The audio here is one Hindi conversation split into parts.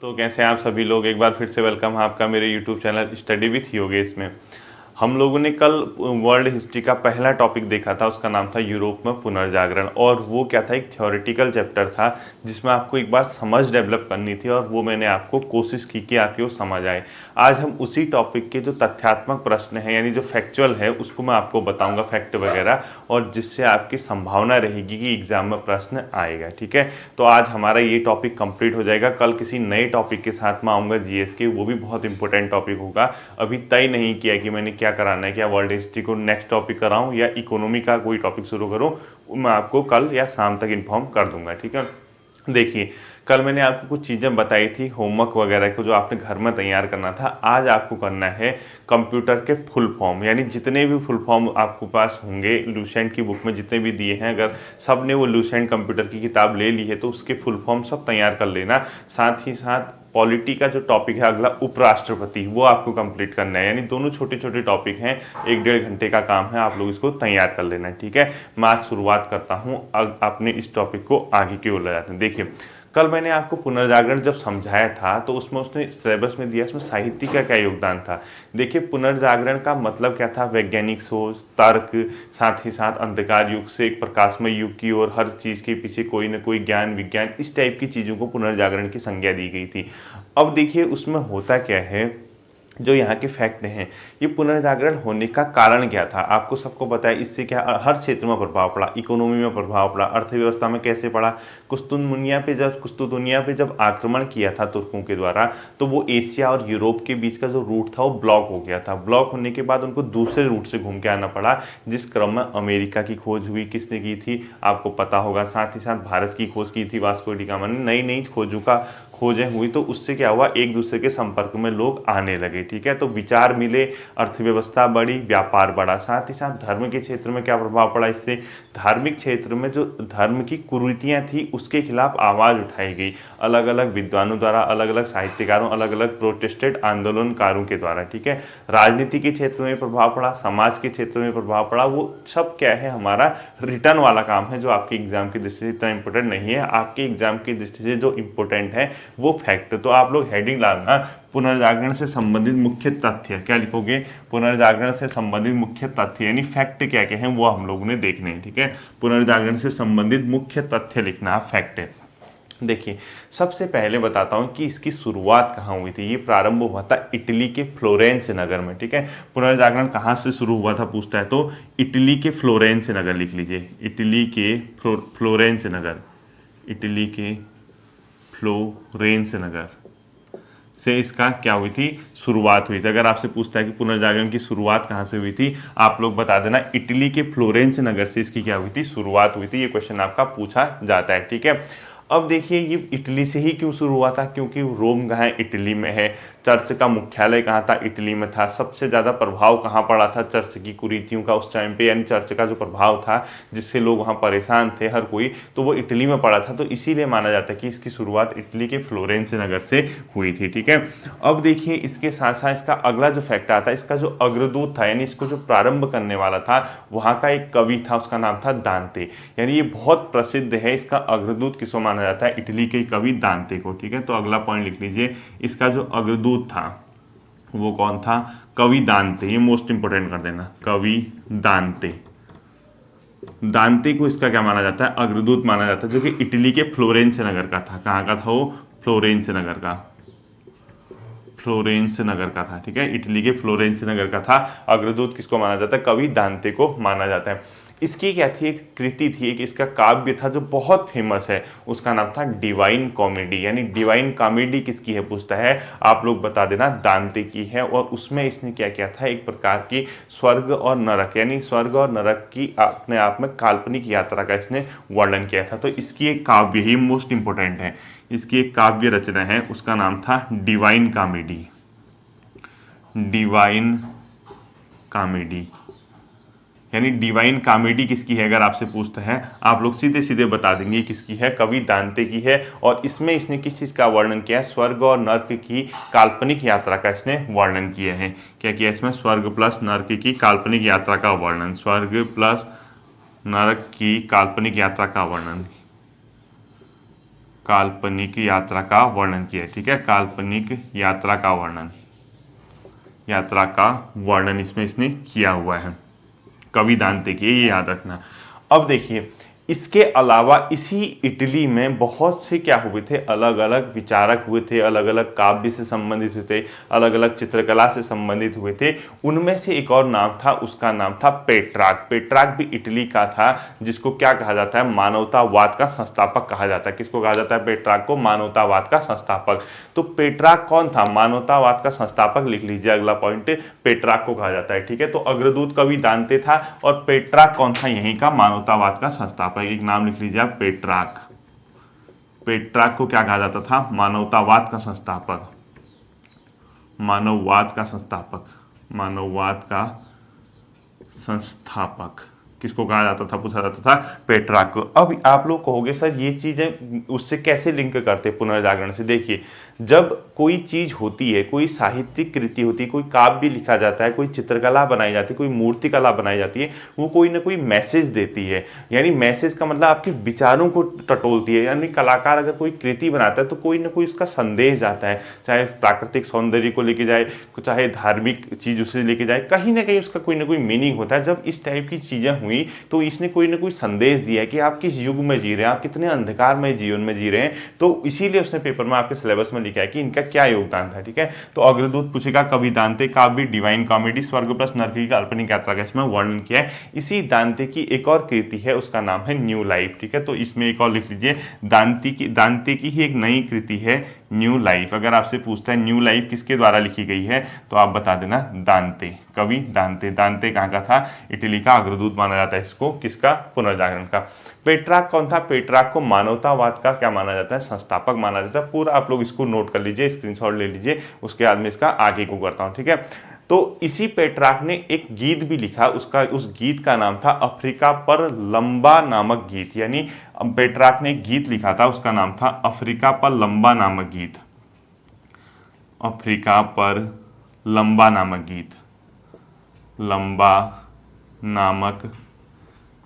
तो कैसे हैं आप सभी लोग। एक बार फिर से वेलकम है आपका मेरे YouTube channel study with Yogesh में। हम लोगों ने कल वर्ल्ड हिस्ट्री का पहला टॉपिक देखा था, उसका नाम था यूरोप में पुनर्जागरण। और वो क्या था, एक थ्योरेटिकल चैप्टर था जिसमें आपको एक बार समझ डेवलप करनी थी, और वो मैंने आपको कोशिश की कि आपकी वो समझ आए। आज हम उसी टॉपिक के जो तथ्यात्मक प्रश्न हैं, यानी जो फैक्चुअल है, उसको मैं आपको बताऊंगा, फैक्ट वगैरह, और जिससे आपकी संभावना रहेगी कि एग्जाम में प्रश्न आएगा। ठीक है, तो आज हमारा ये टॉपिक कंप्लीट हो जाएगा। कल किसी नए टॉपिक के साथ मैं आऊँगा जीएस के, वो भी बहुत इंपॉर्टेंट टॉपिक होगा। अभी तय नहीं किया कि मैंने क्या कराना है, क्या वर्ल्ड हिस्ट्री को नेक्स्ट टॉपिक कराऊं या इकोनॉमी का कोई टॉपिक शुरू करूं, मैं आपको कल या शाम तक इन्फॉर्म कर दूंगा। ठीक है, देखिए कल मैंने आपको कुछ चीज़ें बताई थी होमवर्क वगैरह को, जो आपने घर में तैयार करना था। आज आपको करना है कंप्यूटर के फुल फॉर्म, यानी जितने भी फुल फॉर्म आपके पास होंगे लूसेंट की बुक में जितने भी दिए हैं, अगर सब ने वो लूसेंट कंप्यूटर की किताब ले ली है तो उसके फुल फॉर्म सब तैयार कर लेना। साथ ही साथ पॉलिटी का जो टॉपिक है अगला, उपराष्ट्रपति, वो आपको कंप्लीट करना है। यानी दोनों छोटे छोटे टॉपिक हैं, 1-1.5 घंटे का काम है, आप लोग इसको तैयार कर लेना है। ठीक है, मैं आज शुरुआत करता हूँ, अपने इस टॉपिक को आगे की ओर ले जाते हैं। देखिए कल मैंने आपको पुनर्जागरण जब समझाया था तो उसमें उसने सिलेबस में दिया, उसमें साहित्य का क्या योगदान था। देखिए पुनर्जागरण का मतलब क्या था, वैज्ञानिक सोच, तर्क, साथ ही साथ अंधकार युग से एक प्रकाशमय युग की ओर, हर चीज़ के पीछे कोई ना कोई ज्ञान विज्ञान, इस टाइप की चीज़ों को पुनर्जागरण की संज्ञा दी गई थी। अब देखिए उसमें होता क्या है, जो यहाँ के फैक्ट हैं, ये पुनर्जागरण होने का कारण क्या था, आपको सबको पता है। इससे क्या हर क्षेत्र में प्रभाव पड़ा, इकोनॉमी में प्रभाव पड़ा, अर्थव्यवस्था में कैसे पड़ा। कुस्तुदुनिया पे जब आक्रमण किया था तुर्कों के द्वारा, तो वो एशिया और यूरोप के बीच का जो रूट था वो ब्लॉक हो गया था। ब्लॉक होने के बाद उनको दूसरे रूट से घूम के आना पड़ा, जिस क्रम में अमेरिका की खोज हुई। किसने की थी, आपको पता होगा। साथ ही साथ भारत की खोज की थी वास्को डी गामा ने। नई नई खोजें हुई, तो उससे क्या हुआ, एक दूसरे के संपर्क में लोग आने लगे। ठीक है, तो विचार मिले, अर्थव्यवस्था बढ़ी, व्यापार बढ़ा। साथ ही साथ धर्म के क्षेत्र में क्या प्रभाव पड़ा, इससे धार्मिक क्षेत्र में जो धर्म की कुरीतियां थी उसके खिलाफ आवाज़ उठाई गई, अलग अलग विद्वानों द्वारा, अलग अलग साहित्यकारों, अलग अलग प्रोटेस्टेंट आंदोलनकारों के द्वारा। ठीक है, राजनीति के क्षेत्र में प्रभाव पड़ा, समाज के क्षेत्र में प्रभाव पड़ा। वो सब क्या है, हमारा रिटर्न वाला काम है, जो आपके एग्जाम की दृष्टि से इतना इंपॉर्टेंट नहीं है। आपके एग्जाम की दृष्टि से जो इंपॉर्टेंट है वो फैक्ट। तो आप लोग हेडिंग डालना, पुनर्जागरण से संबंधित मुख्य तथ्य। क्या लिखोगे, पुनर्जागरण से संबंधित मुख्य तथ्य, यानी फैक्ट क्या क्या है वो हम लोगों ने देखने हैं। ठीक है, पुनर्जागरण से संबंधित मुख्य तथ्य लिखना फैक्ट है। देखिए सबसे पहले बताता हूँ कि इसकी शुरुआत कहाँ हुई थी। ये प्रारंभ हुआ था इटली के फ्लोरेंस नगर में। ठीक है, पुनर्जागरण कहाँ से शुरू हुआ था पूछता है तो इटली के फ्लोरेंस नगर लिख लीजिए। इटली के फ्लोरेंस नगर, इटली के फ्लोरेंस नगर से इसका क्या हुई थी, शुरुआत हुई थी। अगर आपसे पूछता है कि पुनर्जागरण की शुरुआत कहाँ से हुई थी, आप लोग बता देना इटली के फ्लोरेंस नगर से इसकी क्या हुई थी, शुरुआत हुई थी। ये क्वेश्चन आपका पूछा जाता है। ठीक है, अब देखिए ये इटली से ही क्यों शुरू हुआ था, क्योंकि रोम कहाँ है, इटली में है। चर्च का मुख्यालय कहाँ था, इटली में था। सबसे ज़्यादा प्रभाव कहाँ पड़ा था, चर्च की कुरीतियों का उस टाइम पे, यानी चर्च का जो प्रभाव था जिससे लोग वहाँ परेशान थे हर कोई, तो वो इटली में पड़ा था। तो इसीलिए माना जाता है कि इसकी शुरुआत इटली के फ्लोरेंस नगर से हुई थी। ठीक है, अब देखिए इसके साथ साथ इसका अगला जो फैक्ट आता है, इसका जो अग्रदूत था, यानी इसको जो प्रारंभ करने वाला था, वहाँ का एक कवि था, उसका नाम था दांते। यानी ये बहुत प्रसिद्ध है। इसका अग्रदूत किसको माना जाता है, इटली के कवि दांते को। ठीक है, तो अगला पॉइंट लिख लीजिए, इसका जो अग्रदूत था वो कौन था, कवि दांते। ये मोस्ट इंपोर्टेंट कर देना, कवि दांते। दांते को इसका क्या माना जाता है, अग्रदूत माना जाता है, जो कि इटली के फ्लोरेंस नगर का था। कहाँ का था वो, फ्लोरेंस नगर का, फ्लोरेंस नगर का था। ठीक है, इटली के फ्लोरेंस नगर का था। अग्रदूत किसको माना जाता है, कवि दांते को माना जाता है। इसकी क्या थी, एक कृति थी, एक इसका काव्य था जो बहुत फेमस है, उसका नाम था डिवाइन कॉमेडी। यानी डिवाइन कॉमेडी किसकी है पूछता है, आप लोग बता देना, दांते की है। और उसमें इसने क्या किया था, एक प्रकार की स्वर्ग और नरक, यानी स्वर्ग और नरक की अपने आप में काल्पनिक यात्रा का इसने वर्णन किया था। तो इसकी एक काव्य ही मोस्ट इंपोर्टेंट है, इसकी एक काव्य रचना है, उसका नाम था डिवाइन कॉमेडी। डिवाइन कॉमेडी, यानी डिवाइन कॉमेडी किसकी है, अगर आपसे पूछता है आप लोग सीधे सीधे बता देंगे किसकी है, कवि दांते की है। और इसमें इसने किस चीज़ का वर्णन किया है, स्वर्ग और नर्क की काल्पनिक यात्रा का इसने वर्णन किया है। क्या किया इसमें, स्वर्ग प्लस नर्क की काल्पनिक यात्रा का वर्णन, स्वर्ग प्लस नरक की काल्पनिक यात्रा का वर्णन। काल्पनिक यात्रा का वर्णन किया है। ठीक है, काल्पनिक यात्रा का वर्णन, यात्रा का वर्णन इसमें इसने किया हुआ है, कवि दांते की, ये याद रखना। अब देखिए इसके अलावा इसी इटली में बहुत से क्या हुए थे, अलग अलग विचारक हुए थे, अलग अलग काव्य से संबंधित हुए थे, अलग अलग चित्रकला से संबंधित हुए थे। उनमें से एक और नाम था, उसका नाम था पेट्रार्क। पेट्रार्क भी इटली का था, जिसको क्या कहा जाता है, मानवतावाद का संस्थापक कहा जाता है। किसको कहा जाता है, पेट्रार्क को मानवतावाद का संस्थापक। तो पेट्रार्क कौन था, मानवतावाद का संस्थापक, लिख लीजिए अगला पॉइंट, पेट्रार्क को कहा जाता है। ठीक है, तो अग्रदूत कवि दांते था और पेट्रार्क कौन था, यहीं का मानवतावाद का संस्थापक। एक नाम लिख लीजिए आप, पेट्रार्क। पेट्रार्क को क्या कहा जाता था, मानवतावाद का संस्थापक, मानववाद का संस्थापक, मानववाद का संस्थापक किसको कहा जाता था, पूछा जाता था, पेट्रार्क को। अब आप लोग कहोगे सर ये चीजें उससे कैसे लिंक करते पुनर्जागरण से। देखिए जब कोई चीज होती है, कोई साहित्यिक कृति होती है, कोई काव्य लिखा जाता है, कोई चित्रकला बनाई जाती है, कोई मूर्ति कला बनाई जाती है, वो कोई ना कोई मैसेज देती है। यानी मैसेज का मतलब आपके विचारों को टटोलती है। यानी कलाकार अगर कोई कृति बनाता है तो कोई ना कोई उसका संदेश जाता है, चाहे प्राकृतिक सौंदर्य को लेके जाए, चाहे धार्मिक चीज उसे लेके जाए, कहीं ना कहीं उसका कोई ना कोई मीनिंग होता है। जब इस टाइप की चीजें हुई तो इसने कोई ना कोई संदेश दिया है कि आप किस युग में जी रहे हैं, आप कितने अंधकारमय जीवन में जी रहे हैं। तो इसीलिए उसने पेपर में आपके सिलेबस में लिखा है कि इनका क्या योगदान था। ठीक है, तो अग्रदूत पूछेगा, कवि दांते काव्य, डिवाइन कॉमेडी, स्वर्ग प्लस नरक की काल्पनिक यात्रा का इसमें वर्णन किया है। इसी दांते की एक और कृति है, उसका नाम है न्यू लाइफ। ठीक है, तो इसमें एक और लिख लीजिए, दांते की ही एक नई कृति है न्यू लाइफ। अगर आपसे पूछता है न्यू लाइफ किसके द्वारा लिखी गई है तो आप बता देना दांते, कवि दांते। दांते कहाँ का था, इटली का अग्रदूत माना जाता है इसको, किसका, पुनर्जागरण का। पेट्रार्क कौन था, पेट्रार्क को मानवतावाद का क्या माना जाता है, संस्थापक माना जाता है। पूरा आप लोग इसको नोट कर लीजिए, स्क्रीनशॉट ले लीजिए, उसके बाद में इसका आगे को करता हूँ। ठीक है, तो इसी पेट्रार्क ने एक गीत भी लिखा, उस गीत का नाम था अफ्रीका पर लंबा नामक गीत। यानी पेट्रार्क ने एक गीत लिखा था, उसका नाम था अफ्रीका पर लंबा नामक गीत, अफ्रीका पर लंबा नामक गीत, लंबा नामक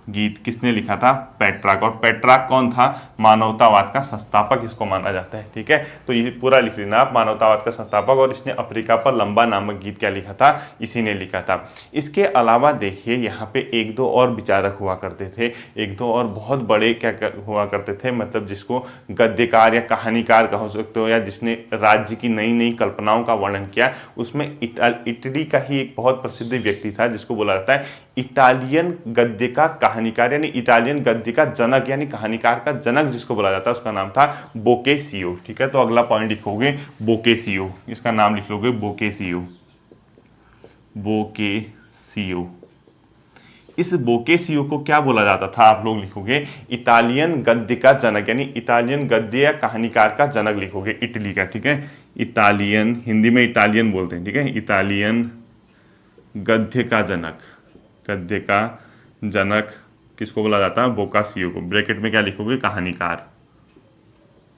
गीत किसने लिखा था, पेट्रार्क। और पेट्रार्क कौन था, मानवतावाद का संस्थापक इसको माना जाता है। ठीक है, तो ये पूरा लिख लेना आप, मानवतावाद का संस्थापक। और इसने अफ्रीका पर लंबा नामक गीत क्या लिखा था, इसी ने लिखा था। इसके अलावा देखिए यहाँ पे एक दो और विचारक हुआ करते थे, एक दो और बहुत बड़े क्या हुआ करते थे, मतलब जिसको गद्यकार या कहानीकार कह सकते हो, या जिसने राज्य की नई नई कल्पनाओं का वर्णन किया। उसमें इटली का ही एक बहुत प्रसिद्ध व्यक्ति था जिसको बोला जाता है इटालियन गद्य का कहानीकार, यानी इटालियन गद्य का जनक, यानी कहानीकार का जनक जिसको बोला जाता है, उसका नाम था बोकेसियो। ठीक है, तो अगला पॉइंट लिखोगे बोकेसियो, इसका नाम लिख लोगे बोकेसियो, बोकेसियो। इस बोकेसियो को क्या बोला जाता था, आप लोग लिखोगे इटालियन गद्य का जनक, यानी इटालियन गद्य या कहानीकार का जनक लिखोगे, इटली का। ठीक है, इटालियन, हिंदी में इटालियन बोलते हैं। ठीक है, इटालियन गद्य का जनक, गद्य का जनक किसको बोला जाता है, बोकासियो को। ब्रैकेट में क्या लिखोगे, कहानीकार,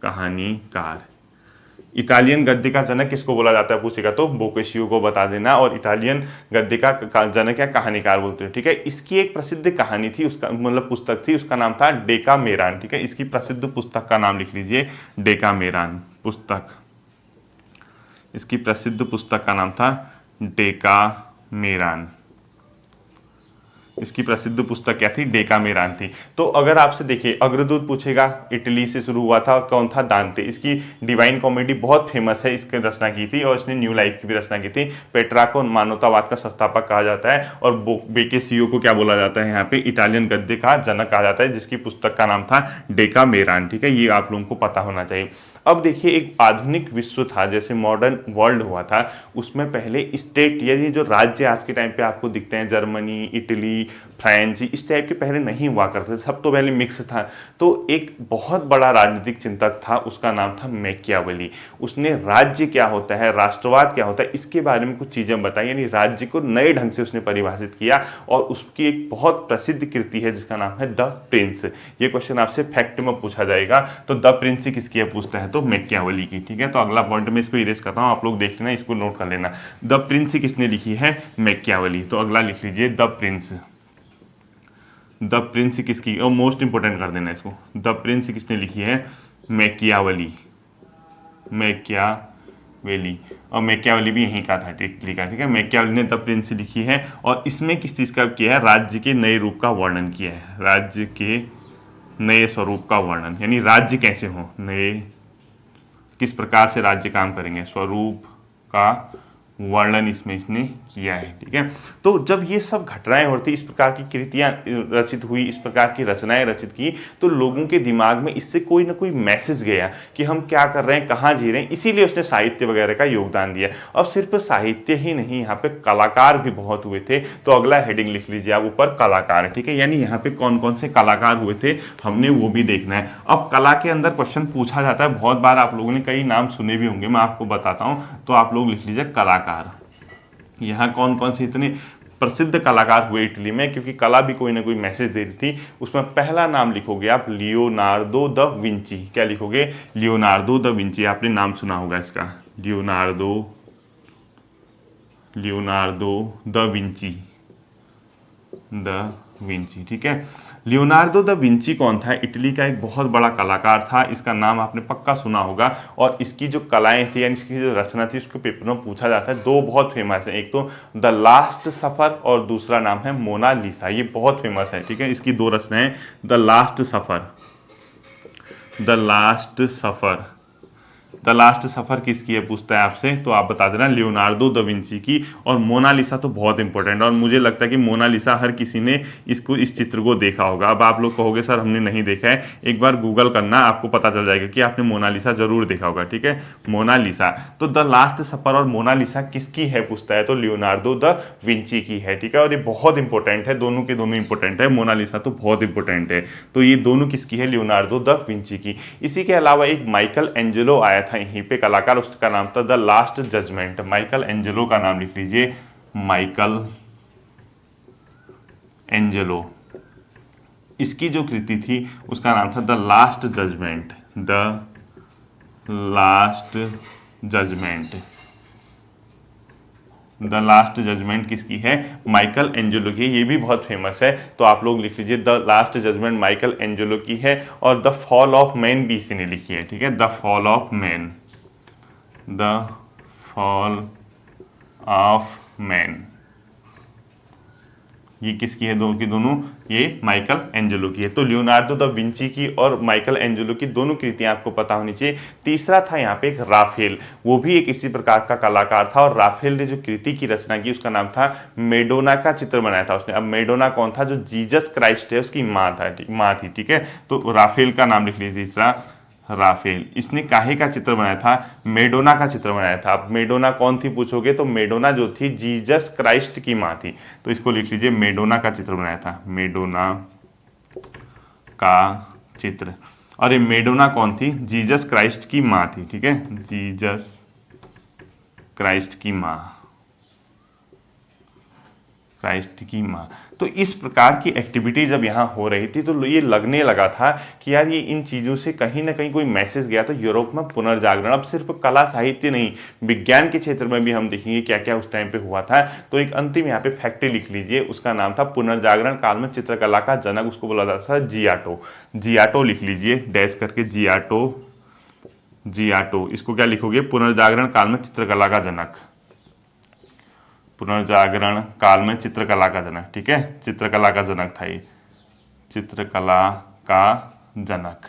कहानीकार। इटालियन गद्य का जनक किसको बोला जाता है पूछेगा तो बोकेसियो को बता देना, और इटालियन गद्य का जनक या कहानीकार बोलते हैं। ठीक है, इसकी एक प्रसिद्ध कहानी थी, उसका मतलब पुस्तक थी, उसका नाम था डेकामेरॉन। ठीक है, इसकी प्रसिद्ध पुस्तक का नाम लिख लीजिए, डेकामेरॉन पुस्तक। इसकी प्रसिद्ध पुस्तक का नाम था डेकामेरॉन। इसकी प्रसिद्ध पुस्तक क्या थी, डेकामेरॉन थी। तो अगर आपसे देखिए अग्रदूत पूछेगा, इटली से शुरू हुआ था, कौन था, दांते। इसकी डिवाइन कॉमेडी बहुत फेमस है, इसकी रचना की थी, और इसने न्यू लाइफ की भी रचना की थी। पेट्रार्क को मानवतावाद का संस्थापक कहा जाता है, और बोकेसियो को क्या बोला जाता है, यहाँ पे इटालियन गद्य का जनक कहा जाता है, जिसकी पुस्तक का नाम था डेकामेरॉन। ठीक है, ये आप लोगों को पता होना चाहिए। अब देखिए एक आधुनिक विश्व था, जैसे मॉडर्न वर्ल्ड हुआ था, उसमें पहले स्टेट यानी जो राज्य आज के टाइम पे आपको दिखते हैं, जर्मनी, इटली, फ्रांस, इस टाइप के पहले नहीं हुआ करते थे, सब तो पहले मिक्स था। तो एक बहुत बड़ा राजनीतिक चिंतक था, उसका नाम था मैकियावेली। उसने राज्य क्या होता है, राष्ट्रवाद क्या होता है, इसके बारे में कुछ चीज़ें बताई, यानी राज्य को नए ढंग से उसने परिभाषित किया। और उसकी एक बहुत प्रसिद्ध कृति है जिसका नाम है द प्रिंस। ये क्वेश्चन आपसे फैक्ट में पूछा जाएगा, तो द प्रिंस किसकी है पूछता है तो मैकियावेली की। ठीक है, तो अगला पॉइंट में इसको इरेज करता हूँ, आप लोग देख लेना, इसको नोट कर लेना। द प्रिंस किसने लिखी है, मैकियावेली। तो अगला लिख लीजिए द प्रिंस। द प्रिंस किसकी, और मोस्ट इंपोर्टेंट कर देना इसको, द प्रिंस किसने लिखी है, मैकियावली, मैकियावेली, और मैकियावली भी यहीं का था, इटली का, ठीक है। मैकियावली ने द प्रिंस लिखी है और इसमें किस चीज़ का किया है, राज्य के नए रूप का वर्णन किया है, राज्य के नए स्वरूप का वर्णन, यानी राज्य कैसे हो, नए किस प्रकार से राज्य काम करेंगे, स्वरूप का वर्णन इसमें इसने किया है, ठीक है। तो जब ये सब घटनाएं होती, इस प्रकार की कृतियां रचित हुई, इस प्रकार की रचनाएं रचित की, तो लोगों के दिमाग में इससे कोई ना कोई मैसेज गया कि हम क्या कर रहे हैं, कहाँ जी रहे हैं, इसीलिए उसने साहित्य वगैरह का योगदान दिया। अब सिर्फ साहित्य ही नहीं, यहाँ पे कलाकार भी बहुत हुए थे। तो अगला हेडिंग लिख लीजिए आप ऊपर, कलाकार, ठीक है। यानी यहाँ पे कौन कौन से कलाकार हुए थे हमने वो भी देखना है। अब कला के अंदर क्वेश्चन पूछा जाता है बहुत बार, आप लोगों ने कई नाम सुने भी होंगे, मैं आपको बताता हूँ। तो आप लोग लिख लीजिए कलाकार। यहाँ कौन कौन से इतने प्रसिद्ध कलाकार हुए इटली में, क्योंकि कला भी कोई ना कोई मैसेज दे रही थी। उसमें पहला नाम लिखोगे आप लियोनार्दो द विंची। क्या लिखोगे, लियोनार्दो द विंची। आपने नाम सुना होगा इसका, Leonardo the Vinci, the Vinci, ठीक है। लियोनार्दो द विंची कौन था, इटली का एक बहुत बड़ा कलाकार था। इसका नाम आपने पक्का सुना होगा, और इसकी जो कलाएं थी यानी इसकी जो रचना थी उसको पेपर में पूछा जाता है। दो बहुत फेमस है, एक तो द लास्ट सफर और दूसरा नाम है मोनालिसा। ये बहुत फेमस है, ठीक है। इसकी दो रचनाएं, द लास्ट सफर, द लास्ट सफर, द लास्ट सफर किसकी है पूछता है आपसे, तो आप बता देना लियोनार्दो द विंची की। और मोनालिसा तो बहुत इंपॉर्टेंट है, और मुझे लगता है कि मोनालिसा हर किसी ने इस चित्र को देखा होगा। अब आप लोग कहोगे सर हमने नहीं देखा है, एक बार गूगल करना, आपको पता चल जाएगा कि आपने मोनालिसा जरूर देखा होगा, ठीक है। मोनालिसा, तो द लास्ट सफर और मोनालिसा किसकी है पूछता है, तो लियोनार्दो द विंची की है, ठीक है। और ये बहुत इंपॉर्टेंट है, दोनों के दोनों इंपॉर्टेंट है, मोनालिसा तो बहुत इंपॉर्टेंट है। तो ये दोनों किसकी है, लियोनार्दो द विंची की। इसी के अलावा एक माइकल एंजेलो आया था यहीं पे कलाकार, उसका नाम था the last judgement. Michelangelo का नाम लिख लीजिए, माइकल एंजेलो। इसकी जो कृति थी उसका नाम था the last judgement, the last judgement. The last judgement किसकी है, माइकल एंजेलो की। ये भी बहुत फेमस है, तो आप लोग लिख लीजिए the last judgement Michelangelo की है। और द फॉल ऑफ मैन भी इसी ने लिखी है, ठीक है। The fall of man, the fall of man, ये किसकी है, दोनों की दोनों, ये माइकल एंजेलो की है। तो लियोनार्दो द विंची की और माइकल एंजेलो की दोनों कृतियां आपको पता होनी चाहिए। तीसरा था यहाँ पे एक राफेल, वो भी एक इसी प्रकार का कलाकार था, और राफेल ने जो कृति की रचना की उसका नाम था मेडोना का चित्र बनाया था उसने। अब मेडोना कौन था, जो जीसस क्राइस्ट है उसकी माँ थी, ठीक है। तो राफेल का नाम लिख लीजिए तीसरा, राफेल। इसने काहे का चित्र बनाया था, मेडोना का चित्र बनाया था। अब मेडोना कौन थी पूछोगे, तो मेडोना जो थी जीसस क्राइस्ट की माँ थी, तो इसको लिख लीजिए मेडोना का चित्र बनाया था, मेडोना का चित्र। और ये मेडोना कौन थी, जीसस क्राइस्ट की माँ थी, ठीक है, जीसस क्राइस्ट की माँ, क्राइस्ट की माँ। तो इस प्रकार की एक्टिविटी जब यहाँ हो रही थी तो ये लगने लगा था कि यार ये इन चीज़ों से कहीं ना कहीं कोई मैसेज गया। तो यूरोप में पुनर्जागरण, अब सिर्फ कला साहित्य नहीं, विज्ञान के क्षेत्र में भी हम देखेंगे क्या क्या उस टाइम पे हुआ था। तो एक अंतिम यहाँ पे फैक्ट लिख लीजिए, उसका नाम था पुनर्जागरण काल में चित्रकला का जनक, उसको बोला जाता था जियाटो। जियाटो लिख लीजिए डैश करके, जियाटो, जियाटो। इसको क्या लिखोगे, पुनर्जागरण काल में चित्रकला का जनक, पुनर्जागरण काल में चित्रकला का जनक, ठीक है। चित्रकला का जनक था ये, चित्रकला का जनक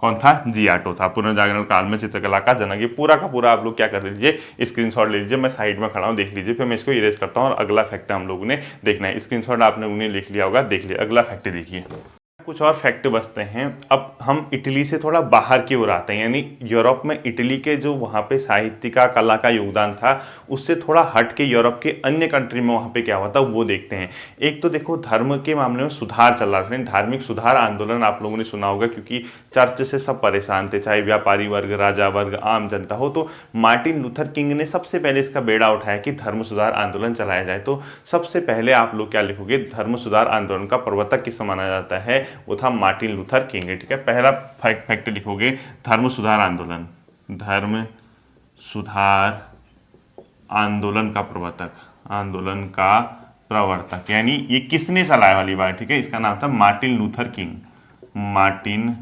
कौन था, जियाटो था। पुनर्जागरण काल में चित्रकला का जनक। ये पूरा का पूरा आप लोग क्या कर लीजिए, स्क्रीनशॉट ले लीजिए, मैं साइड में खड़ा हूँ, देख लीजिए, फिर मैं इसको इरेज करता हूँ और अगला फैक्ट हम लोगों ने देखना है। स्क्रीनशॉट आपने उन्हें लिख लिया होगा, देख लिया, अगला फैक्ट देखिए। कुछ और फैक्ट बचते हैं। अब हम इटली से थोड़ा बाहर की ओर आते हैं, यानी यूरोप में इटली के जो वहाँ पे साहित्य का, कला का योगदान था, उससे थोड़ा हट के यूरोप के अन्य कंट्री में वहाँ पे क्या हुआ था वो देखते हैं। एक तो देखो धर्म के मामले में सुधार चल रहा था, धार्मिक सुधार आंदोलन आप लोगों ने सुना होगा, क्योंकि चर्च से सब परेशान थे, चाहे व्यापारी वर्ग, राजा वर्ग, आम जनता हो। तो मार्टिन लूथर किंग ने सबसे पहले इसका बेड़ा उठाया कि धर्म सुधार आंदोलन चलाया जाए। तो सबसे पहले आप लोग क्या लिखोगे, धर्म सुधार आंदोलन का प्रवर्तक किसे माना जाता है, वो था मार्टिन लूथर किंग, ठीक है। पहला फैक्ट लिखोगे, धर्म सुधार आंदोलन, धर्म सुधार आंदोलन का प्रवर्तक, आंदोलन का प्रवर्तक, यानी ये किसने चलाया वाली बात, ठीक है। इसका नाम था Martin Luther king, Martin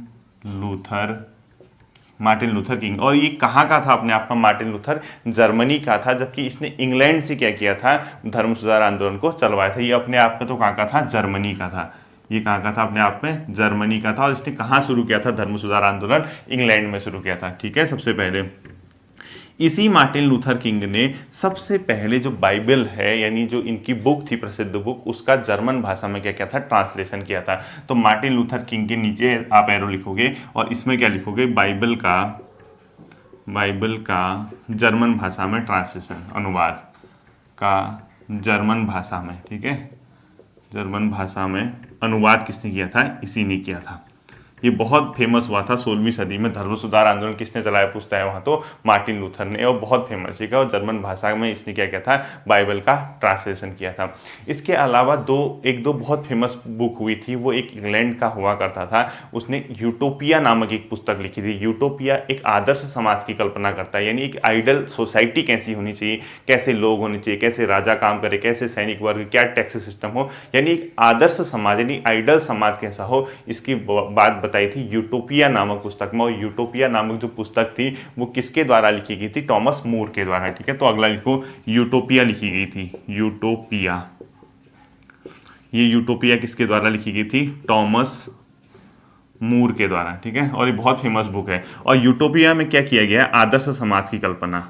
Martin Luther king. और ये कहाँ का था अपने आप में? मार्टिन लूथर जर्मनी का था, जबकि इसने इंग्लैंड से क्या किया था? धर्म सुधार आंदोलन को चलवाया था। ये अपने आप में तो कहाँ का था? जर्मनी का था। ये कहाँ का था? अपने आप में जर्मनी का था। और इसने कहाँ शुरू किया था धर्म सुधार आंदोलन? इंग्लैंड में शुरू किया था। ठीक है, सबसे पहले इसी मार्टिन लूथर किंग ने सबसे पहले जो बाइबल है, यानी जो इनकी बुक थी, प्रसिद्ध बुक, उसका जर्मन भाषा में क्या किया था? ट्रांसलेशन किया था। तो मार्टिन लूथर किंग के नीचे आप एरो लिखोगे और इसमें क्या लिखोगे? बाइबल का जर्मन भाषा में ट्रांसलेशन, अनुवाद का जर्मन भाषा में। ठीक है, जर्मन भाषा में अनुवाद किसने किया था? इसी ने किया था। ये बहुत फेमस हुआ था 16वीं सदी में। धर्म सुधार आंदोलन किसने चलाया पूछता है वहाँ तो? मार्टिन लूथर ने। और बहुत फेमस है और जर्मन भाषा में इसने क्या किया था? बाइबल का ट्रांसलेशन किया था। इसके अलावा एक दो बहुत फेमस बुक हुई थी। वो एक इंग्लैंड का हुआ करता था, उसने यूटोपिया नामक एक पुस्तक लिखी थी। यूटोपिया एक आदर्श समाज की कल्पना करता है, यानी एक आइडल सोसाइटी कैसी होनी चाहिए, कैसे लोग होने चाहिए, कैसे राजा काम करे, कैसे सैनिक वर्ग, क्या टैक्स सिस्टम हो, यानी एक आदर्श समाज, यानी आइडल समाज कैसा हो, इसकी बात बताई थी यूटोपिया नामक पुस्तक में। और यूटोपिया नामक जो पुस्तक थी वो किसके द्वारा लिखी गई थी? टॉमस मूर के द्वारा। ठीक है, तो अगला लिखो, यूटोपिया लिखी गई थी। यूटोपिया, ये यूटोपिया किसके द्वारा लिखी गई थी? टॉमस मूर के द्वारा। ठीक है, और ये बहुत फेमस बुक है। और यूटोपिया में क्या किया गया? आदर्श समाज की कल्पना,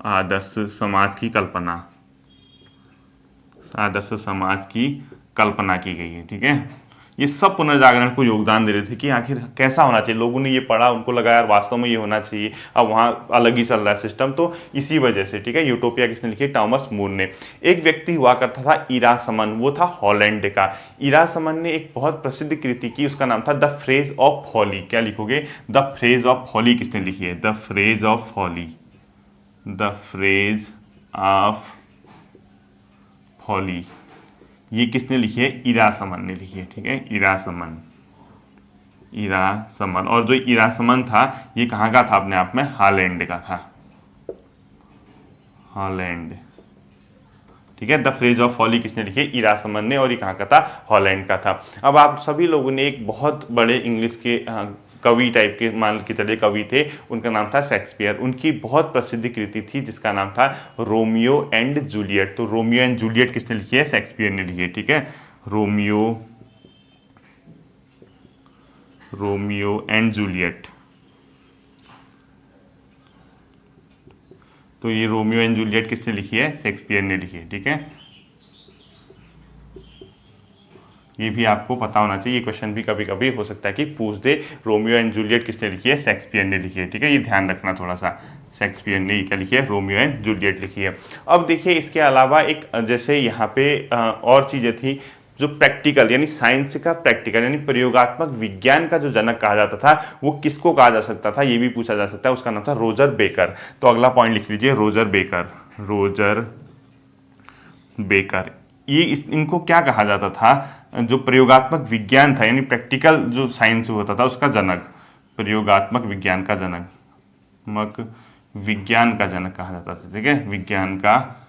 आदर्श समाज की कल्पना, आदर्श समाज की कल्पना की गई है। ठीक है, ये सब पुनर्जागरण को योगदान दे रहे थे कि आखिर कैसा होना चाहिए। लोगों ने ये पढ़ा, उनको लगा यार वास्तव में ये होना चाहिए, अब वहाँ अलग ही चल रहा है सिस्टम, तो इसी वजह से। ठीक है, यूटोपिया किसने लिखी? टॉमस मूर ने। एक व्यक्ति हुआ करता था इरासमन, वो था हॉलैंड का। इरासमन ने एक बहुत प्रसिद्ध कृति की, उसका नाम था द फ्रेज ऑफ फॉली। क्या लिखोगे? द फ्रेज ऑफ फॉली किसने लिखी है? The phrase of folly, the phrase of folly, ये किसने लिखी है? इरासमन ने लिखी है। ठीक है, इरासमन, इरासमन। और जो इरासमन था ये कहाँ का था? अपने आप में हॉलैंड का था, हॉलैंड। ठीक है, द फ्रेज ऑफ फॉली किसने लिखी है? इरासमन ने। और ये कहाँ का था? हॉलैंड का था। अब आप सभी लोगों ने एक बहुत बड़े इंग्लिश के कवि टाइप के, मान के चलिए कवि थे, उनका नाम था शेक्सपियर। उनकी बहुत प्रसिद्ध कृति थी जिसका नाम था रोमियो एंड जूलियट। तो रोमियो एंड जूलियट किसने लिखी है? शेक्सपियर ने लिखी है। ठीक है, रोमियो एंड जूलियट। तो ये रोमियो एंड जूलियट किसने लिखी है? शेक्सपियर ने लिखी है। ठीक है, ये भी आपको पता होना चाहिए, ये क्वेश्चन भी कभी कभी हो सकता है कि पूछ दे। रोमियो एंड जूलियट किसने लिखी है? शेक्सपियर ने लिखी है। ठीक है, ये ध्यान रखना थोड़ा सा। शेक्सपियर ने क्या लिखी है? रोमियो एंड जूलियट लिखी है। अब देखिए इसके अलावा एक जैसे यहाँ पे और चीज़ें थी जो प्रैक्टिकल, यानी साइंस का प्रैक्टिकल, यानी प्रयोगात्मक विज्ञान का जो जनक कहा जाता था वो किसको कहा जा सकता था? ये भी पूछा जा सकता है। उसका नाम था रोजर बेकर। तो अगला पॉइंट लिख लीजिए, रोजर बेकर, रोजर बेकर। ये इनको क्या कहा जाता था? जो प्रयोगात्मक विज्ञान था, यानी प्रैक्टिकल जो साइंस होता था उसका जनक, प्रयोगात्मक विज्ञान का जनक, विज्ञान का जनक कहा जाता था। ठीक है, विज्ञान का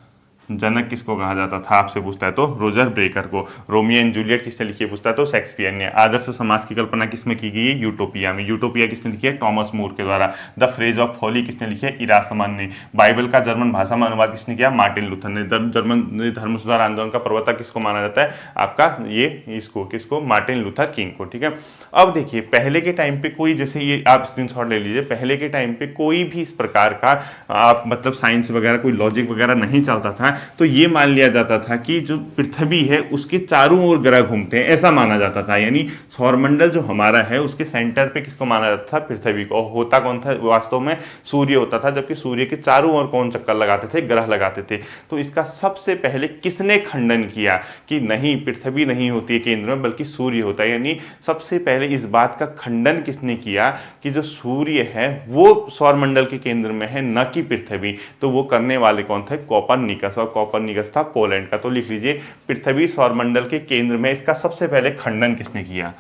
जनक किसको कहा जाता था आपसे पूछता है तो? रोजर बेकर को। रोमियो एंड जूलियट किसने लिखी है पूछता है तो? शेक्सपियर ने। आदर्श समाज की कल्पना किसमें की गई है? यूटोपिया में। यूटोपिया किसने लिखी है? टॉमस मूर के द्वारा। द फ्रेज ऑफ फॉली किसने लिखी है? इरासमन ने। बाइबल का जर्मन भाषा में अनुवाद किसने किया? मार्टिन लूथर ने। जर्मन धर्म सुधार आंदोलन का प्रवर्तक किसको माना जाता है? आपका ये इसको किसको? मार्टिन लूथर किंग को। ठीक है, अब देखिए पहले के टाइम पे कोई, जैसे ये आप स्क्रीनशॉट ले लीजिए, पहले के टाइम पे कोई भी इस प्रकार का आप मतलब साइंस वगैरह कोई लॉजिक वगैरह नहीं चलता था। तो ये मान लिया जाता था कि जो पृथ्वी है उसके चारों ओर ग्रह घूमते हैं, ऐसा माना जाता था। यानी सौरमंडल जो हमारा है उसके सेंटर पे किसको माना जाता था? पृथ्वी को। होता कौन था वास्तव में? सूर्य होता था, जबकि सूर्य के चारों ओर कौन चक्कर लगाते थे? ग्रह लगाते थे। तो इसका सबसे पहले किसने खंडन किया कि नहीं, पृथ्वी नहीं होती है केंद्र में बल्कि सूर्य होता है? यानी सबसे पहले इस बात का खंडन किसने किया कि जो सूर्य है वो सौरमंडल के केंद्र में है, न कि पृथ्वी। तो वो करने वाले कौन थे? कोपरनिकस। और कोपरनिकस था पोलैंड का। तो लिख लीजिए, पृथ्वी सौरमंडल के केंद्र में, इसका सबसे पहले खंडन किसने किया?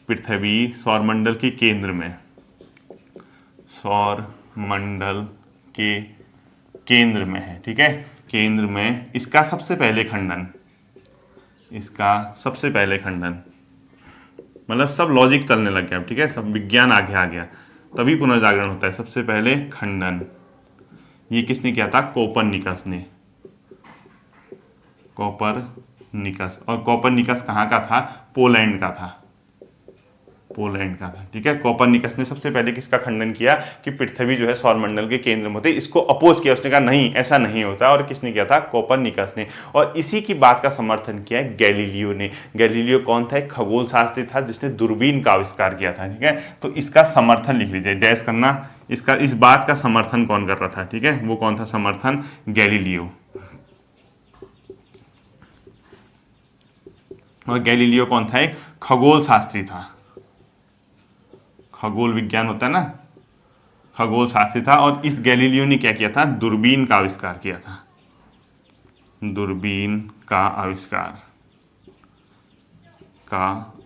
पृथ्वी सौरमंडल के केंद्र में, सौरमंडल के केंद्र में है। ठीक है, केंद्र में, इसका सबसे पहले खंडन, इसका सबसे पहले खंडन मतलब सब लॉजिक चलने लग गया, ठीक है, सब विज्ञान आगे आ गया, तभी पुनर्जागरण होता है। सबसे पहले खंडन, ये किसने किया था? कोपरनिकस ने, कोपरनिकस। और कोपरनिकस कहाँ का था? पोलैंड का था, पोलैंड का था, ठीक है। कोपरनिकस ने सबसे पहले किसका खंडन किया कि पृथ्वी जो है सौरमंडल के केंद्र में होती है, इसको अपोज किया, उसने कहा नहीं ऐसा नहीं होता, और किसने किया था? कोपरनिकस ने। और इसी की बात का समर्थन किया गैलीलियो ने। गैलीलियो कौन था? एक खगोल शास्त्री था जिसने दूरबीन का आविष्कार किया था, ठीक है। तो इसका समर्थन लिख लीजिए, डैश करना, इसका इस बात का समर्थन कौन कर रहा था, ठीक है, वो कौन था समर्थन? गैलीलियो। और गैलीलियो कौन था? एक खगोल शास्त्री था, खगोल विज्ञान होता है ना, खगोल शास्त्री था। और इस गैलीलियो ने क्या किया था? दूरबीन का आविष्कार किया था, दूरबीन का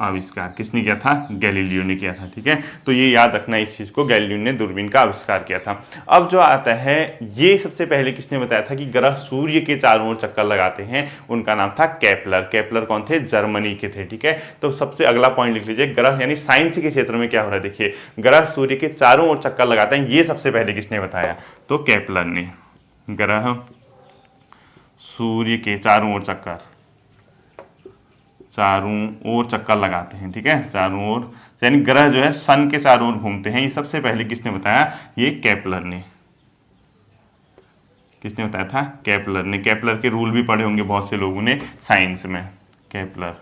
आविष्कार किसने किया था? गैलीलियो ने किया था, ठीक है। तो ये याद रखना इस चीज को, गैलीलियो ने दूरबीन का आविष्कार किया था। अब जो आता है, ये सबसे पहले किसने बताया था कि ग्रह सूर्य के चारों ओर चक्कर लगाते हैं? उनका नाम था केपलर। केपलर कौन थे? जर्मनी के थे, ठीक है। तो सबसे अगला पॉइंट लिख लीजिए, ग्रह यानी साइंस के क्षेत्र में क्या हो रहा है, देखिए, ग्रह सूर्य के चारों ओर चक्कर लगाते हैं, ये सबसे पहले किसने बताया? तो केपलर ने। ग्रह सूर्य के चारों ओर चक्कर लगाते हैं, ठीक है, चारों ओर, यानी ग्रह जो है सन के चारों ओर घूमते हैं, ये सबसे पहले किसने बताया? ये केपलर ने। किसने बताया था? केपलर ने। केपलर के रूल भी पढ़े होंगे बहुत से लोगों ने साइंस में। केपलर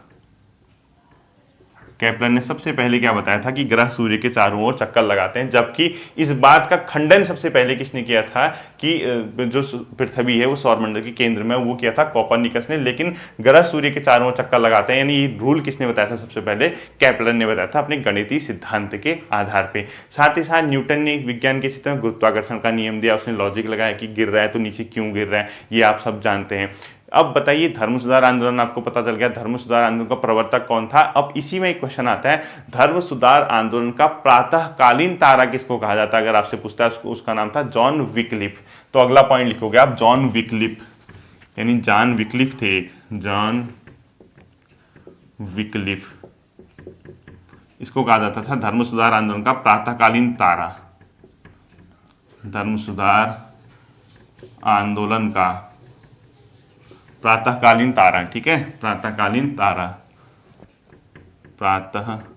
ने सबसे पहले क्या बताया था कि ग्रह सूर्य के चारों ओर चक्कर लगाते हैं, जबकि इस बात का खंडन सबसे पहले किसने किया था कि जो पृथ्वी है वो सौरमंडल के केंद्र में, वो किया था कोपरनिकस ने। लेकिन ग्रह सूर्य के चारों ओर चक्कर लगाते हैं, यानी ये रूल किसने बताया था? सबसे पहले केपलर ने बताया था, अपने गणितीय सिद्धांत के आधार पर। साथ ही साथ न्यूटन ने विज्ञान के क्षेत्र में गुरुत्वाकर्षण का नियम दिया, उसने लॉजिक लगाया कि गिर रहा है तो नीचे क्यों गिर रहा है, ये आप सब जानते हैं। अब बताइए, धर्म सुधार आंदोलन आपको पता चल गया, धर्म सुधार आंदोलन का प्रवर्तक कौन था। अब इसी में एक क्वेश्चन आता है, धर्म सुधार आंदोलन का प्रातःकालीन तारा किसको कहा जाता है? अगर आपसे पूछता है, उसका नाम था जॉन विक्लिफ। तो अगला पॉइंट लिखोगे आप, जॉन विक्लिफ, यानी जॉन विक्लिफ थे एक, जॉन विक्लिफ, इसको कहा जाता था धर्म सुधार आंदोलन का प्रातःकालीन तारा, धर्म सुधार आंदोलन का प्रातःकालीन तारा, ठीक है, प्रातःकालीन तारा, प्रातःकालीन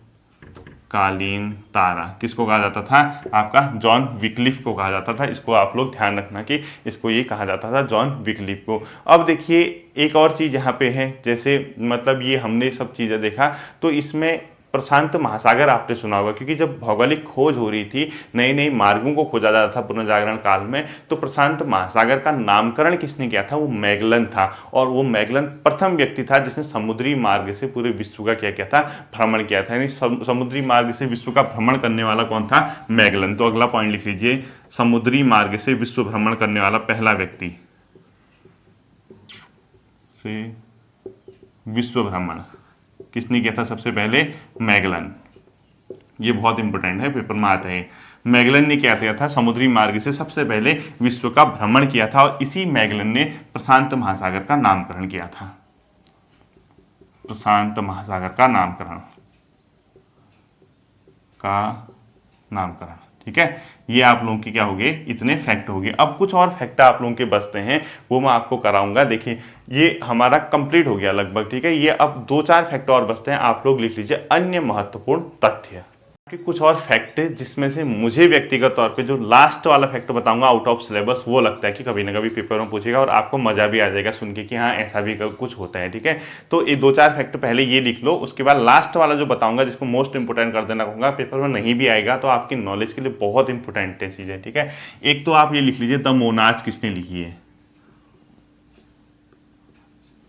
तारा किसको कहा जाता था? आपका जॉन विक्लिफ को कहा जाता था। इसको आप लोग ध्यान रखना कि इसको ये कहा जाता था जॉन विक्लिफ को। अब देखिए, एक और चीज यहाँ पे है, जैसे मतलब ये हमने सब चीजें देखा, तो इसमें प्रशांत महासागर आपने सुना होगा, क्योंकि जब भौगोलिक खोज हो रही थी, नए नए मार्गों को खोजा जा रहा था पुनर्जागरण काल में, तो प्रशांत महासागर का नामकरण किसने किया था? वो मैगलन था। और वो मैगलन प्रथम व्यक्ति था जिसने समुद्री मार्ग से पूरे विश्व का क्या किया था? भ्रमण किया था। यानी समुद्री मार्ग से विश्व का भ्रमण करने वाला कौन था? मैगलन। तो अगला पॉइंट लिख लीजिए, समुद्री मार्ग से विश्व भ्रमण करने वाला पहला व्यक्ति से विश्व भ्रमण किसने किया था? सबसे पहले मैगलन। ये बहुत इंपॉर्टेंट है, पेपर में आता है। मैगलन ने क्या किया था? समुद्री मार्ग से सबसे पहले विश्व का भ्रमण किया था, और इसी मैगलन ने प्रशांत महासागर का नामकरण किया था, प्रशांत महासागर का नामकरण, ठीक है। ये आप लोगों के क्या हो गए? इतने फैक्ट हो गए। अब कुछ और फैक्ट आप लोगों के बचते हैं, वो मैं आपको कराऊंगा। देखिए, ये हमारा कंप्लीट हो गया लगभग, ठीक है। ये अब 2-4 फैक्ट और बचते हैं, आप लोग लिख लीजिए अन्य महत्वपूर्ण तथ्य। कि कुछ और फैक्ट है, जिसमें से मुझे व्यक्तिगत तौर पे जो लास्ट वाला फैक्ट बताऊंगा आउट ऑफ सिलेबस, वो लगता है कि कभी ना कभी पेपर में पूछेगा और आपको मजा भी आ जाएगा सुन के कि हाँ ऐसा भी कुछ होता है, ठीक है। तो ये 2-4 फैक्ट पहले ये लिख लो, उसके बाद लास्ट वाला जो बताऊंगा, जिसको मोस्ट इंपोर्टेंट कर देना कहूँगा, पेपर में नहीं भी आएगा तो आपकी नॉलेज के लिए बहुत इंपॉर्टेंट है चीज़ है, ठीक है। एक तो आप ये लिख लीजिए, द मोनार्च किसने लिखी है?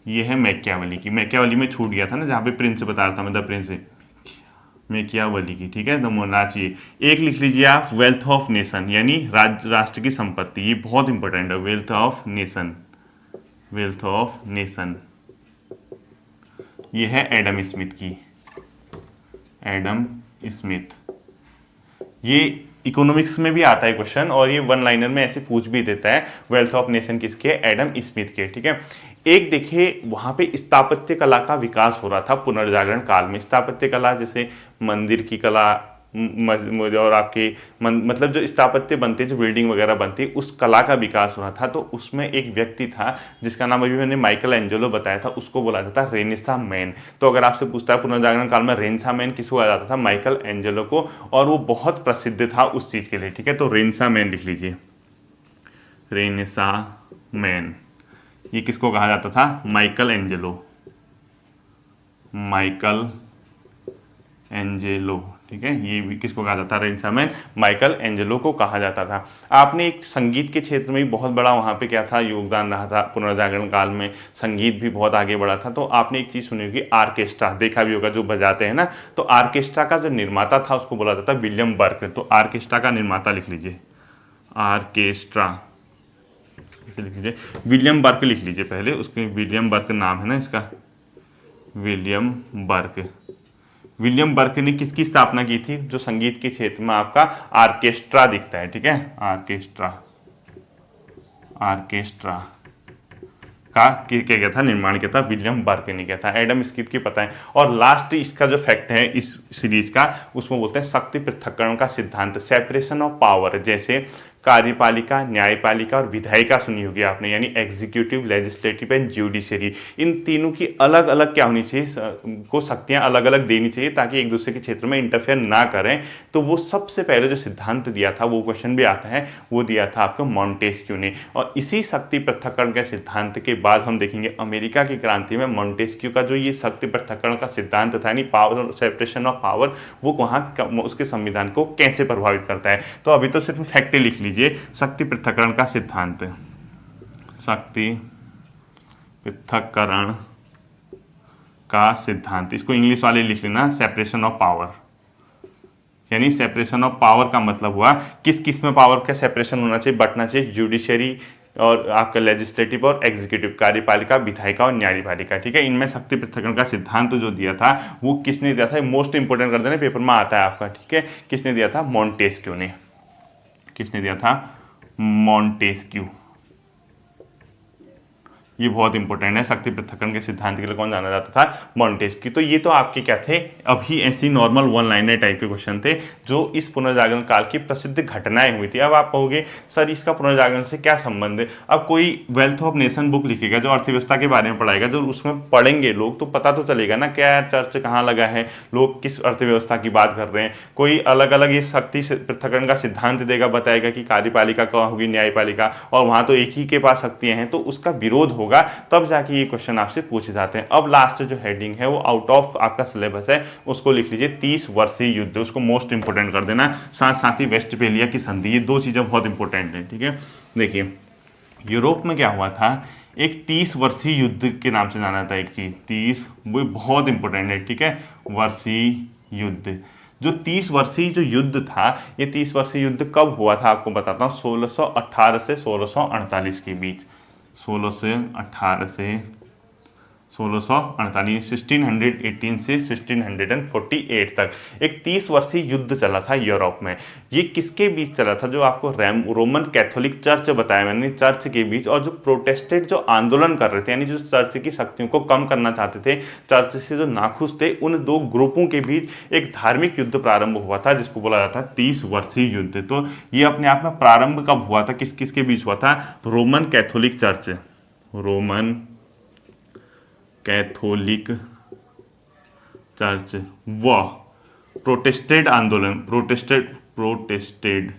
ये है मैकियावेली की। मैकियावेली में छूट गया था ना, जहाँ पे प्रिंस बता रहा था मैं, द प्रिंस मैकियावेली की, ठीक है। The monarch. एक लिख लीजिए आप, वेल्थ ऑफ नेशन, यानी राष्ट्र की संपत्ति, ये बहुत इंपॉर्टेंट है, wealth of nation, wealth of nation. ये है एडम स्मिथ की, एडम स्मिथ। ये इकोनॉमिक्स में भी आता है क्वेश्चन, और ये वन लाइनर में ऐसे पूछ भी देता है। वेल्थ ऑफ नेशन किसके? एडम स्मिथ के। ठीक है, एक देखिए वहां पे स्थापत्य कला का विकास हो रहा था पुनर्जागरण काल में। स्थापत्य कला जैसे मंदिर की कला, और आपके मतलब जो स्थापत्य बनते, जो बिल्डिंग वगैरह बनती, उस कला का विकास हो रहा था। तो उसमें एक व्यक्ति था जिसका नाम अभी मैंने माइकल एंजेलो बताया था, उसको बोला जाता था रेनेसां मैन। तो अगर आपसे पूछता है पुनर्जागरण काल में रेनेसां मैन किसको कहा जाता था? माइकल एंजेलो को, और वो बहुत प्रसिद्ध था उस चीज के लिए। ठीक है, तो रेनेसां मैन लिख लीजिए, रेनेसां मैन। ये किसको कहा जाता था? Michael Angelo, Michael Angelo. ठीक है, ये भी किसको कहा जाता है? रेनेसां मैन, माइकल एंजेलो को कहा जाता था। आपने एक संगीत के क्षेत्र में भी बहुत बड़ा वहाँ पे क्या था? योगदान रहा था पुनर्जागरण काल में, संगीत भी बहुत आगे बढ़ा था। तो आपने एक चीज़ सुनी होगी, ऑर्केस्ट्रा, देखा भी होगा, जो बजाते हैं ना। तो ऑर्केस्ट्रा का जो निर्माता था उसको बोला जाता है विलियम बर्क। तो ऑर्केस्ट्रा का निर्माता लिख लीजिए, ऑर्केस्ट्रा इसे लिख लीजिए, विलियम बर्क लिख लीजिए पहले, उसके विलियम बर्क नाम है ना इसका, विलियम बर्क। विलियम बर्क ने किसकी स्थापना की थी? जो संगीत के क्षेत्र में आपका ऑर्केस्ट्रा दिखता है। ठीक है, ऑर्केस्ट्रा, ऑर्केस्ट्रा का क्या क्या था? निर्माण किया था विलियम बर्क ने किया था। एडम स्मिथ की पता है। और लास्ट इसका जो फैक्ट है इस सीरीज का, उसमें बोलते हैं शक्ति पृथक्करण का सिद्धांत, सेपरेशन ऑफ पावर। जैसे कार्यपालिका, न्यायपालिका और विधायिका सुनी होगी आपने, यानी एग्जीक्यूटिव, लेजिस्लेटिव एंड जुडिशरी। इन तीनों की अलग अलग क्या होनी चाहिए? को शक्तियां अलग अलग देनी चाहिए ताकि एक दूसरे के क्षेत्र में इंटरफेयर ना करें। तो वो सबसे पहले जो सिद्धांत दिया था, वो क्वेश्चन भी आता है, वो दिया था आपको मॉन्टेस्क्यू ने। और इसी शक्ति पृथक्करण के सिद्धांत के बाद हम देखेंगे अमेरिका की क्रांति में मॉन्टेस्क्यू का जो ये शक्ति पृथक्करण का सिद्धांत था, यानी पावर, सेपरेशन ऑफ पावर, वो वहाँ उसके संविधान को कैसे प्रभावित करता है। तो अभी तो सिर्फ फैक्ट लिख लीजिए, शक्ति पृथक्करण का सिद्धांत, शक्ति पृथक्करण का सिद्धांत, इसको इंग्लिश वाले लिख लेना, सेपरेशन ऑफ पावर। यानी सेपरेशन ऑफ पावर का मतलब हुआ किस किस में पावर का सेपरेशन होना चाहिए, बंटना चाहिए, जुडिशरी और आपका लेजिस्लेटिव और एग्जीक्यूटिव, कार्यपालिका, विधायिका और न्यायपालिका। ठीक है, इनमें शक्ति पृथक्करण का सिद्धांत जो दिया था वो किसने दिया था? मोस्ट इंपोर्टेंट कर देना, पेपर में आता है आपका। ठीक है, किसने दिया था? मॉन्टेस्क्यू ने। किसने दिया था? मॉन्टेस्क्यू। ये बहुत इंपॉर्टेंट है, शक्ति पृथक्करण के सिद्धांत के लिए कौन जाना जाता था? मॉन्टेस्क्यू। तो ये तो आपके क्या थे? अभी ऐसी नॉर्मल वन लाइनर टाइप के क्वेश्चन थे जो इस पुनर्जागरण काल की प्रसिद्ध घटनाएं हुई थी। अब आप कहोगे सर इसका पुनर्जागरण से क्या संबंध है? अब कोई वेल्थ ऑफ नेशन बुक लिखेगा जो अर्थव्यवस्था के बारे में पढ़ाएगा, जो उसमें पढ़ेंगे लोग तो पता तो चलेगा ना क्या चर्च कहाँ लगा है, लोग किस अर्थव्यवस्था की बात कर रहे हैं। कोई अलग अलग ये शक्ति पृथक्करण का सिद्धांत देगा, बताएगा कि कार्यपालिका कहाँ होगी, न्यायपालिका, और वहां तो एक ही के पास शक्तियां हैं, तो उसका विरोध होगा, तब जाके ये क्वेश्चन आपसे पूछे जाते हैं। अब लास्ट जो हेडिंग है वो आउट ऑफ आपका सिलेबस है, उसको लिख लीजिए 30 वर्षीय युद्ध, उसको मोस्ट इंपोर्टेंट कर देना। साथ साथ ही वेस्टफेलिया की संधि, ये दो चीजें बहुत इंपॉर्टेंट हैं। ठीक है, देखिए यूरोप में क्या हुआ था, एक 30 वर्षीय युद्ध के नाम से जाना था एक चीज, 30, वो बहुत इंपॉर्टेंट है। ठीक है, वर्षीय युद्ध, जो 30 वर्षीय जो युद्ध था, ये 30 वर्षीय युद्ध कब हुआ था आपको बताता हूँ, 1618 से 1648 के बीच, 1618 से 1648, 1618 से 1648 तक एक 30 वर्षीय युद्ध चला था यूरोप में। ये किसके बीच चला था? जो आपको रोमन कैथोलिक चर्च बताया मैंने, चर्च के बीच, और जो प्रोटेस्टेंट जो आंदोलन कर रहे थे, यानी जो चर्च की शक्तियों को कम करना चाहते थे, चर्च से जो नाखुश थे, उन दो ग्रुपों के बीच एक धार्मिक युद्ध प्रारंभ हुआ था जिसको बोला जाता है 30 वर्षीय युद्ध। तो ये अपने आप में प्रारंभ कब हुआ था, किस किस के बीच हुआ था? Roman Catholic church, Roman Catholic church व प्रोटेस्टेंट आंदोलन, प्रोटेस्टेड।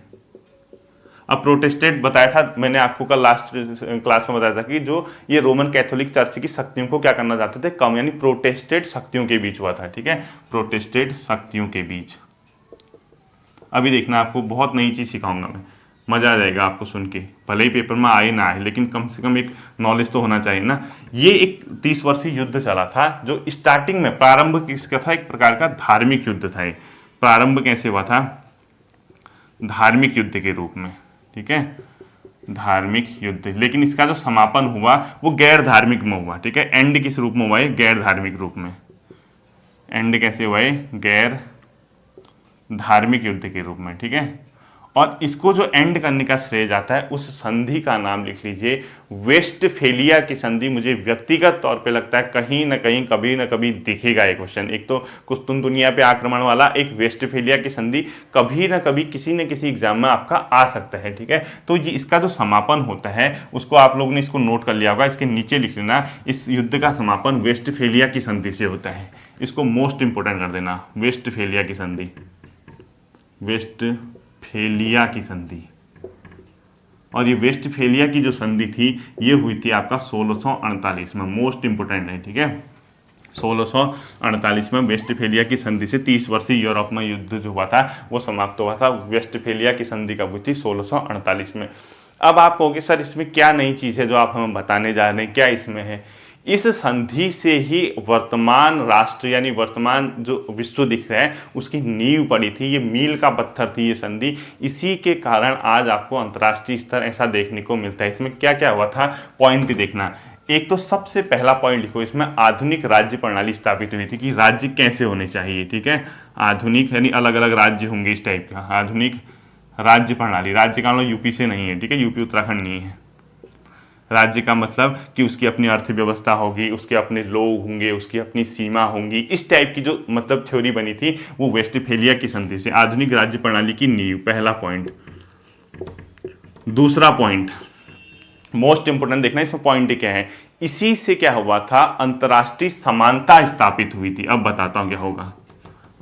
अब प्रोटेस्टेंट बताया था मैंने आपको कल लास्ट क्लास में बताया था कि जो ये रोमन कैथोलिक चर्च की शक्तियों को क्या करना चाहते थे? कम, यानी प्रोटेस्टेंट शक्तियों के बीच हुआ था। ठीक है, प्रोटेस्टेंट शक्तियों के बीच। अभी देखना, आपको बहुत नई चीज सिखाऊंगा मैं, मजा आ जाएगा आपको सुन के, भले ही पेपर में आए ना आए, लेकिन कम से कम एक नॉलेज तो होना चाहिए ना। ये एक 30 वर्षीय युद्ध चला था जो स्टार्टिंग में प्रारंभ किसका था? एक प्रकार का धार्मिक युद्ध था। प्रारंभ कैसे हुआ था? धार्मिक युद्ध के रूप में। ठीक है, धार्मिक युद्ध, लेकिन इसका जो समापन हुआ वो गैर धार्मिक में हुआ। ठीक है, एंड किस रूप में हुआ है? गैर धार्मिक रूप में। एंड कैसे हुआ है? गैर धार्मिक युद्ध के रूप में। ठीक है, और इसको जो एंड करने का श्रेय जाता है उस संधि का नाम लिख लीजिए वेस्टफेलिया की संधि। मुझे व्यक्तिगत तौर पे लगता है कहीं ना कहीं कभी ना कभी दिखेगा ये क्वेश्चन। एक तो कुस्तुन दुनिया पे आक्रमण वाला, एक वेस्टफेलिया की संधि कभी ना कभी किसी न किसी एग्जाम में आपका आ सकता है, ठीक है। तो ये इसका जो समापन होता है उसको आप लोगों ने इसको नोट कर लिया होगा, इसके नीचे लिख लेना इस युद्ध का समापन वेस्टफेलिया की संधि से होता है। इसको मोस्ट इंपोर्टेंट कर देना, वेस्टफेलिया की संधि, वेस्टफेलिया की संधि। और ये वेस्टफेलिया की जो संधि थी ये हुई थी आपका 1648 में, मोस्ट इंपोर्टेंट है, ठीक है। 1648 में वेस्टफेलिया की संधि से 30 वर्षीय यूरोप में युद्ध जो हुआ था वो समाप्त हुआ था। वेस्टफेलिया की संधि कब हुई थी? 1648 में। अब आप कहोगे सर इसमें क्या नई चीज़ है जो आप हमें बताने जा रहे हैं, क्या इसमें है? इस संधि से ही वर्तमान राष्ट्र यानी वर्तमान जो विश्व दिख रहा है उसकी नींव पड़ी थी। ये मील का पत्थर थी ये संधि। इसी के कारण आज आपको अंतर्राष्ट्रीय स्तर ऐसा देखने को मिलता है। इसमें क्या क्या हुआ था पॉइंट भी देखना। एक तो सबसे पहला पॉइंट लिखो इसमें, आधुनिक राज्य प्रणाली स्थापित हुई थी कि राज्य कैसे होने चाहिए, ठीक है। आधुनिक यानी अलग अलग राज्य होंगे इस टाइप का, आधुनिक राज्य प्रणाली। राज्य का मतलब यूपी से नहीं है, ठीक है, यूपी उत्तराखंड नहीं है। राज्य का मतलब कि उसकी अपनी अर्थव्यवस्था होगी, उसके अपने लोग होंगे, उसकी अपनी सीमा होंगी। इस टाइप की जो मतलब थ्योरी बनी थी वो वेस्टफेलिया की संधि से, आधुनिक राज्य प्रणाली की नींव, पहला पॉइंट। दूसरा पॉइंट मोस्ट इंपोर्टेंट देखना, इसमें पॉइंट क्या है, इसी से क्या हुआ था, अंतर्राष्ट्रीय समानता स्थापित हुई थी। अब बताता हूं क्या होगा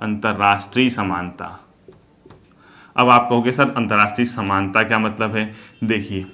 अंतर्राष्ट्रीय समानता। अब आप कहोगे सर अंतर्राष्ट्रीय समानता क्या मतलब है? देखिए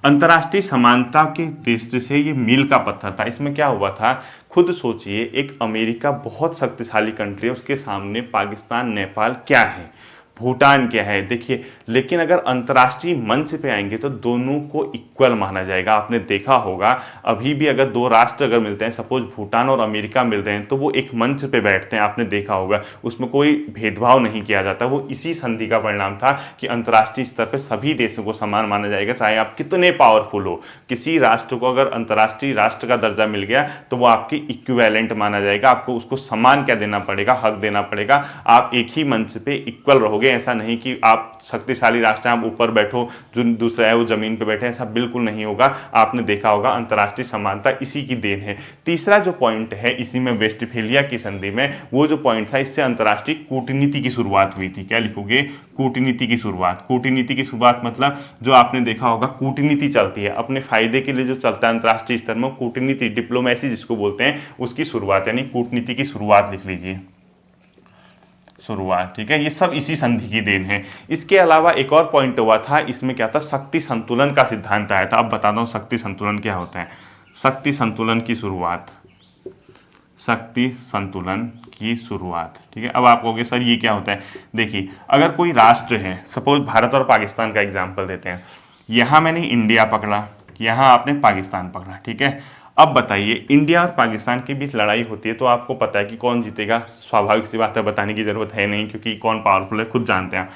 अंतर्राष्ट्रीय समानता के दृष्टि से ये मील का पत्थर था। इसमें क्या हुआ था, खुद सोचिए, एक अमेरिका बहुत शक्तिशाली कंट्री है, उसके सामने पाकिस्तान, नेपाल क्या है, भूटान क्या है, देखिए। लेकिन अगर अंतर्राष्ट्रीय मंच पे आएंगे तो दोनों को इक्वल माना जाएगा। आपने देखा होगा अभी भी अगर दो राष्ट्र अगर मिलते हैं, सपोज भूटान और अमेरिका मिल रहे हैं, तो वो एक मंच पे बैठते हैं, आपने देखा होगा, उसमें कोई भेदभाव नहीं किया जाता। वो इसी संधि का परिणाम था कि अंतर्राष्ट्रीय स्तर पर सभी देशों को समान माना जाएगा, चाहे आप कितने पावरफुल हो। किसी राष्ट्र को अगर अंतर्राष्ट्रीय राष्ट्र का दर्जा मिल गया तो वो आपकी इक्विवेलेंट माना जाएगा, आपको उसको समान क्या देना पड़ेगा, हक देना पड़ेगा। आप एक ही मंच पे इक्वल रहोगे। ऐसा नहीं कि आप शक्तिशाली राष्ट्र हैं, आप ऊपर बैठो, जो दूसरा है वो जमीन पे बैठे, ऐसा बिल्कुल नहीं होगा। आपने देखा होगा अंतर्राष्ट्रीय समानता इसी की देन है। तीसरा जो पॉइंट है इसी में वेस्टफेलिया की संधि में, वो जो पॉइंट था, इससे अंतर्राष्ट्रीय कूटनीति की शुरुआत हुई थी। क्या लिखोगे? कूटनीति की शुरुआत। कूटनीति की शुरुआत मतलब जो आपने देखा होगा कूटनीति चलती है अपने फायदे के लिए, जो चलता है अंतर्राष्ट्रीय स्तर में, कूटनीति, डिप्लोमेसी जिसको बोलते हैं, उसकी शुरुआत यानी कूटनीति की शुरुआत लिख लीजिए, शुरुआत, ठीक है। ये सब इसी संधि की देन है। इसके अलावा एक और पॉइंट हुआ था, इसमें क्या था, शक्ति संतुलन का सिद्धांत आया था। अब बताता हूं शक्ति संतुलन क्या होता है। शक्ति संतुलन की शुरुआत, शक्ति संतुलन की शुरुआत, ठीक है। अब आप कहोगे सर ये क्या होता है? देखिए अगर कोई राष्ट्र है, सपोज भारत और पाकिस्तान का एग्जाम्पल देते हैं, यहां मैंने इंडिया पकड़ा, यहां आपने पाकिस्तान पकड़ा, ठीक है। अब बताइए इंडिया और पाकिस्तान के बीच लड़ाई होती है तो आपको पता है कि कौन जीतेगा, स्वाभाविक सी बात है, बताने की जरूरत है नहीं, क्योंकि कौन पावरफुल है खुद जानते हैं।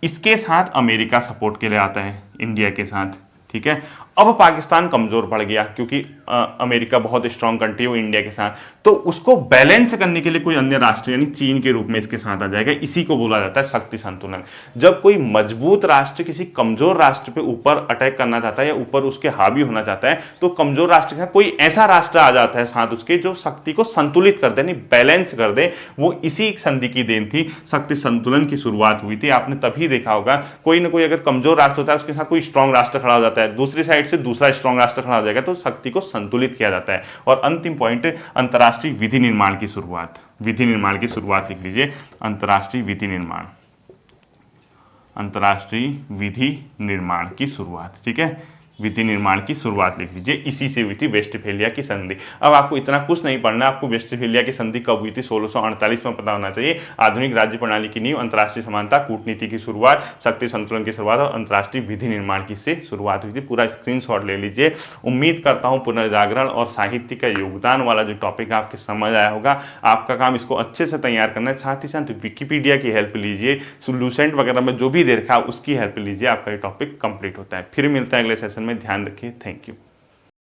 इसके साथ अमेरिका सपोर्ट के लिए आता है इंडिया के साथ, ठीक है। अब पाकिस्तान कमजोर पड़ गया क्योंकि अमेरिका बहुत स्ट्रांग कंट्री है इंडिया के साथ, तो उसको बैलेंस करने के लिए कोई अन्य राष्ट्र यानी चीन के रूप में इसके साथ आ जाएगा। इसी को बोला जाता है शक्ति संतुलन। जब कोई मजबूत राष्ट्र किसी कमजोर राष्ट्र पे ऊपर अटैक करना चाहता है या ऊपर उसके हावी होना चाहता है, तो कमजोर राष्ट्र के साथ कोई ऐसा राष्ट्र आ जाता है साथ उसके जो शक्ति को संतुलित कर दे, यानी बैलेंस कर दे। वो इसी संधि की देन थी, शक्ति संतुलन की शुरुआत हुई थी। आपने तभी देखा होगा कोई ना कोई अगर कमजोर राष्ट्र होता है उसके साथ कोई स्ट्रांग राष्ट्र खड़ा हो जाता है, दूसरी साइड से दूसरा स्ट्रांग राष्ट्र खड़ा हो जाएगा, तो शक्ति को संतुलित किया जाता है। और अंतिम पॉइंट, अंतर्राष्ट्रीय विधि निर्माण की शुरुआत। विधि निर्माण की शुरुआत लिख लीजिए, अंतर्राष्ट्रीय विधि निर्माण, अंतर्राष्ट्रीय विधि निर्माण की शुरुआत, ठीक है। विधि निर्माण की शुरुआत लिख लीजिए, इसी से हुई थी वेस्टफेलिया की संधि। अब आपको इतना कुछ नहीं पढ़ना, आपको वेस्टफेलिया की संधि कब हुई थी 1648 में पता होना चाहिए। आधुनिक राज्य प्रणाली की नींव, अंतर्राष्ट्रीय समानता, कूटनीति की शुरुआत, शक्ति संतुलन की शुरुआत और अंतर्राष्ट्रीय विधि निर्माण की से शुरुआत हुई थी। पूरा स्क्रीनशॉट ले लीजिए। उम्मीद करता हूँ पुनर्जागरण और साहित्य का योगदान वाला जो टॉपिक आपके समझ आया होगा। आपका काम इसको अच्छे से तैयार करना है, साथ ही साथ विकिपीडिया की हेल्प लीजिए, लूसेंट वगैरह में जो भी दे रखा है उसकी हेल्प लीजिए, आपका ये टॉपिक कंप्लीट होता है। फिर मिलता है अगले सेशन में, ध्यान रखिए, थैंक यू।